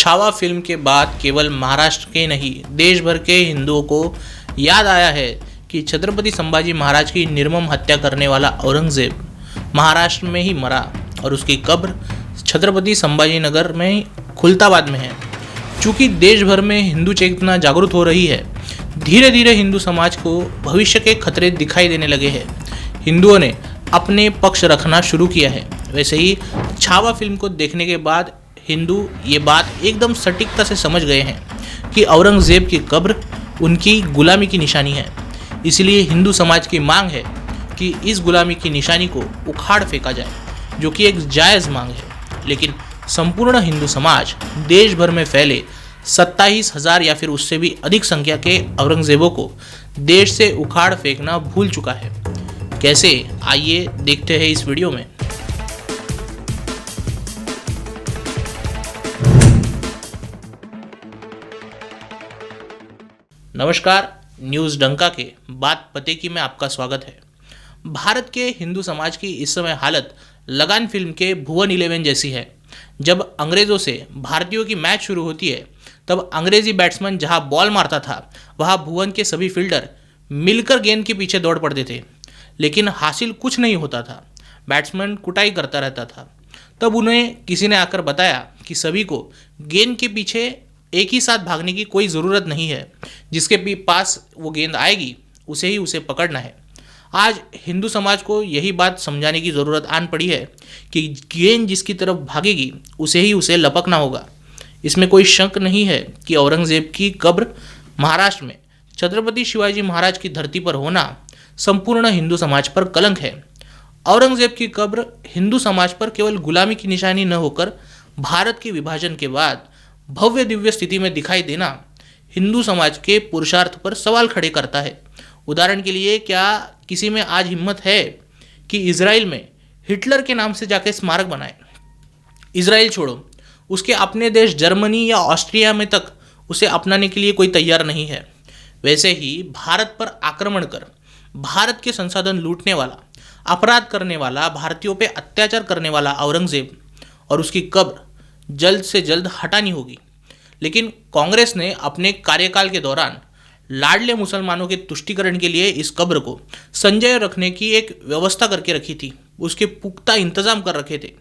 Chhaava film के बाद केवल महाराष्ट्र के नहीं देश भर के हिंदुओं को याद आया है कि छत्रपति संभाजी महाराज की निर्मम हत्या करने वाला औरंगजेब महाराष्ट्र में ही मरा और उसकी कब्र छत्रपति संभाजी नगर में खुलताबाद में है। चूंकि देश भर में हिंदू चेतना जागृत हो रही है, धीरे धीरे हिंदू समाज को भविष्य के खतरे दिखाई देने लगे हैं। हिंदुओं ने अपने पक्ष रखना शुरू किया है। वैसे ही छावा फिल्म को देखने के बाद हिंदू ये बात एकदम सटीकता से समझ गए हैं कि औरंगजेब की कब्र उनकी गुलामी की निशानी है। इसलिए हिंदू समाज की मांग है कि इस गुलामी की निशानी को उखाड़ फेंका जाए, जो कि एक जायज़ मांग है। लेकिन संपूर्ण हिंदू समाज देश भर में फैले 27,000 या फिर उससे भी अधिक संख्या के औरंगजेबों को देश से उखाड़ फेंकना भूल चुका है। कैसे, आइए देखते हैं इस वीडियो में। नमस्कार, न्यूज़ डंका के बात पते की में आपका स्वागत है। भारत के हिंदू समाज की इस समय हालत लगान फिल्म के भुवन 11 जैसी है। जब अंग्रेज़ों से भारतीयों की मैच शुरू होती है, तब अंग्रेजी बैट्समैन जहां बॉल मारता था, वहां भुवन के सभी फील्डर मिलकर गेंद के पीछे दौड़ पड़ते थे, लेकिन हासिल कुछ नहीं होता था। बैट्समैन कुटाई करता रहता था। तब उन्हें किसी ने आकर बताया कि सभी को गेंद के पीछे एक ही साथ भागने की कोई ज़रूरत नहीं है। जिसके भी पास वो गेंद आएगी उसे ही उसे पकड़ना है। आज हिंदू समाज को यही बात समझाने की ज़रूरत आन पड़ी है कि गेंद जिसकी तरफ भागेगी उसे ही उसे लपकना होगा। इसमें कोई शक नहीं है कि औरंगजेब की कब्र महाराष्ट्र में छत्रपति शिवाजी महाराज की धरती पर होना संपूर्ण हिंदू समाज पर कलंक है। औरंगजेब की कब्र हिंदू समाज पर केवल गुलामी की निशानी न होकर भारत के विभाजन के बाद भव्य दिव्य स्थिति में दिखाई देना हिंदू समाज के पुरुषार्थ पर सवाल खड़े करता है। उदाहरण के लिए, क्या किसी में आज हिम्मत है कि इजराइल में हिटलर के नाम से जाके स्मारक बनाए? इजराइल छोड़ो, उसके अपने देश जर्मनी या ऑस्ट्रिया में तक उसे अपनाने के लिए कोई तैयार नहीं है। वैसे ही भारत पर आक्रमण कर भारत के संसाधन लूटने वाला, अपराध करने वाला, भारतीयों पे अत्याचार करने वाला औरंगजेब और उसकी कब्र जल्द से जल्द हटानी होगी। लेकिन कांग्रेस ने अपने कार्यकाल के दौरान लाडले मुसलमानों के तुष्टीकरण के लिए इस कब्र को संजय रखने की एक व्यवस्था करके रखी थी। उसके पुख्ता इंतजाम कर रखे थे।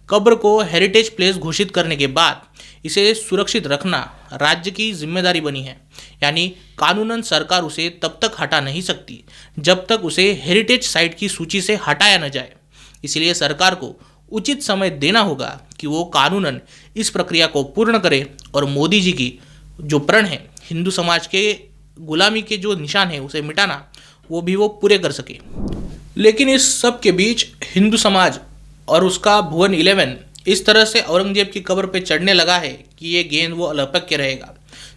कब्र को हेरिटेज प्लेस घोषित करने के बाद इसे सुरक्षित रखना राज्य की जिम्मेदारी बनी है। यानी कानूनन सरकार उसे तब तक हटा नहीं सकती जब तक उसे हेरिटेज साइट की सूची से हटाया न जाए। इसलिए सरकार को उचित समय देना होगा कि वो कानूनन इस प्रक्रिया को पूर्ण करे और मोदी जी की जो प्रण है हिंदू समाज के गुलामी के जो निशान है उसे मिटाना, वो भी वो पूरे कर सके। लेकिन इस सब के बीच हिंदू समाज और उसका भुवन 11 इस तरह से औरंगजेब की कब्र पे चढ़ने लगा है कि ये गेंद वो लपक के रहेगा,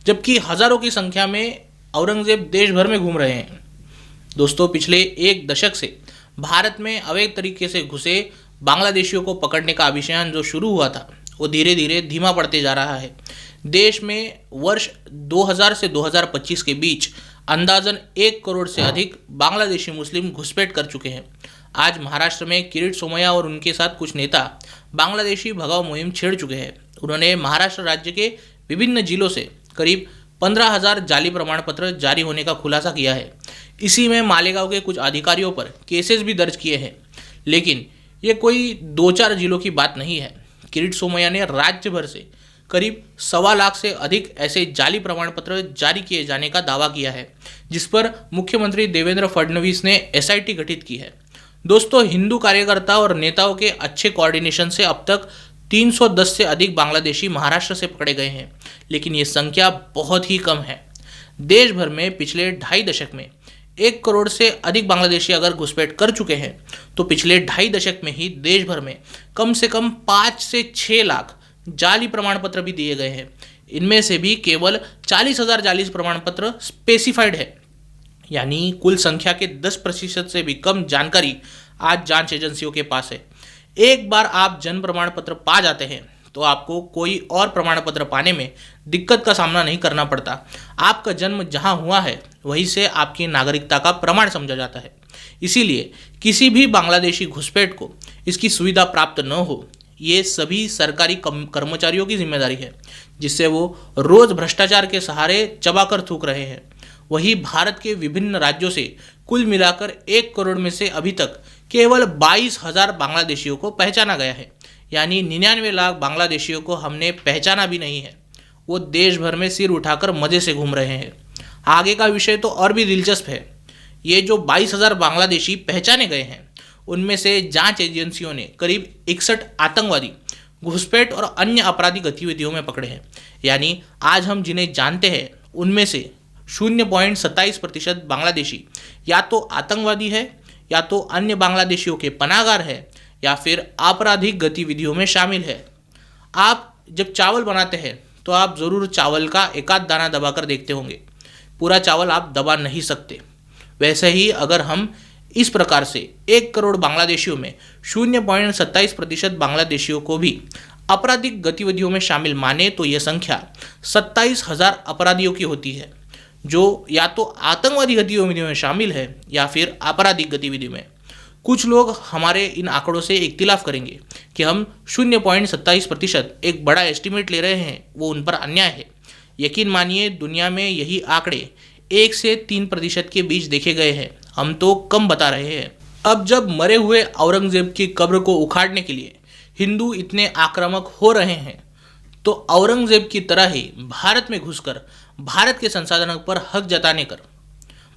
जबकि हजारों की संख्या में औरंगजेब देश भर में घूम रहे हैं। दोस्तों, पिछले एक दशक से भारत में अवैध तरीके से घुसे बांग्लादेशियों को पकड़ने का अभियान जो शुरू हुआ था, वो धीरे धीरे धीमा पड़ते जा रहा है। देश में वर्ष 2000 से 2025 के बीच अंदाजन 1 करोड़ से अधिक बांग्लादेशी मुस्लिम घुसपैठ कर चुके हैं। आज महाराष्ट्र में किरीट सोमैया और उनके साथ कुछ नेता बांग्लादेशी भगाओ मुहिम छेड़ चुके हैं। उन्होंने महाराष्ट्र राज्य के विभिन्न जिलों से करीब 15,000 जाली प्रमाण पत्र जारी होने का खुलासा किया है। इसी में मालेगांव के कुछ अधिकारियों पर केसेस भी दर्ज किए हैं। लेकिन ये कोई 2-4 जिलों की बात नहीं है। किरीट सोमैया ने राज्य भर से करीब 1.25 लाख से अधिक ऐसे जाली प्रमाण पत्र जारी किए जाने का दावा किया है, जिस पर मुख्यमंत्री देवेंद्र फडणवीस ने एसआईटी गठित की है। दोस्तों, हिंदू कार्यकर्ता और नेताओं के अच्छे कोऑर्डिनेशन से अब तक 310 से अधिक बांग्लादेशी महाराष्ट्र से पकड़े गए हैं, लेकिन ये संख्या बहुत ही कम है। देश भर में पिछले 2.5 दशक में 1 करोड़ से अधिक बांग्लादेशी अगर घुसपैठ कर चुके हैं, तो पिछले 2.5 दशक में ही देश भर में कम से कम 5 से 6 लाख जाली प्रमाण पत्र भी दिए गए हैं। इनमें से भी केवल 40,000 जाली प्रमाण पत्र स्पेसिफाइड है। यानी कुल संख्या के 10% से भी कम जानकारी आज जांच एजेंसियों के पास है। एक बार आप जन्म प्रमाण पत्र पा जाते हैं तो आपको कोई और प्रमाण पत्र पाने में दिक्कत का सामना नहीं करना पड़ता। आपका जन्म जहां हुआ है वहीं से आपकी नागरिकता का प्रमाण समझा जाता है। इसीलिए किसी भी बांग्लादेशी घुसपैठ को इसकी सुविधा प्राप्त न हो, ये सभी सरकारी कर्मचारियों की जिम्मेदारी है, जिससे वो रोज भ्रष्टाचार के सहारे चबाकर थूक रहे हैं। वही भारत के विभिन्न राज्यों से कुल मिलाकर 1 करोड़ में से अभी तक केवल 22,000 बांग्लादेशियों को पहचाना गया है, यानी 99 लाख बांग्लादेशियों को हमने पहचाना भी नहीं है। वो देश भर में सिर उठाकर मजे से घूम रहे हैं। आगे का विषय तो और भी दिलचस्प है। ये जो 22,000 बांग्लादेशी पहचाने गए हैं, उनमें से जांच एजेंसियों ने करीब 61 आतंकवादी, घुसपैठ और अन्य आपराधिक गतिविधियों में पकड़े हैं। यानी आज हम जिन्हें जानते हैं उनमें से 0.27% बांग्लादेशी या तो आतंकवादी है, या तो अन्य बांग्लादेशियों के पनाहगार है, या फिर आपराधिक गतिविधियों में शामिल है। आप जब चावल बनाते हैं तो आप ज़रूर चावल का एक आध दाना दबाकर देखते होंगे। पूरा चावल आप दबा नहीं सकते। वैसे ही अगर हम इस प्रकार से 1 करोड़ बांग्लादेशियों में 0.27% बांग्लादेशियों को भी आपराधिक गतिविधियों में शामिल माने तो यह संख्या 27,000 अपराधियों की होती है, जो या तो आतंकवादी गतिविधियों में शामिल है या फिर आपराधिक गतिविधि में। कुछ लोग हमारे इन आंकड़ों से इख्तिलाफ करेंगे कि हम 0.27% एक बड़ा एस्टिमेट ले रहे हैं, वो उन पर अन्याय है। यकीन मानिए, दुनिया में यही आंकड़े 1 से 3% के बीच देखे गए हैं। हम तो कम बता रहे हैं। अब जब मरे हुए औरंगजेब की कब्र को उखाड़ने के लिए हिंदू इतने आक्रामक हो रहे हैं, तो औरंगजेब की तरह ही भारत में घुसकर भारत के संसाधनों पर हक जताने कर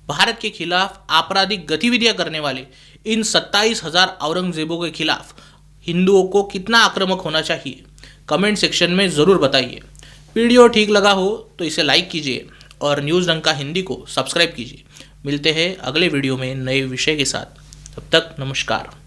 भारत के खिलाफ आपराधिक गतिविधियां करने वाले इन 27,000 औरंगजेबों के खिलाफ हिंदुओं को कितना आक्रामक होना चाहिए, कमेंट सेक्शन में ज़रूर बताइए। वीडियो ठीक लगा हो तो इसे लाइक कीजिए और न्यूज़ डंका हिंदी को सब्सक्राइब कीजिए। मिलते हैं अगले वीडियो में नए विषय के साथ। तब तक नमस्कार।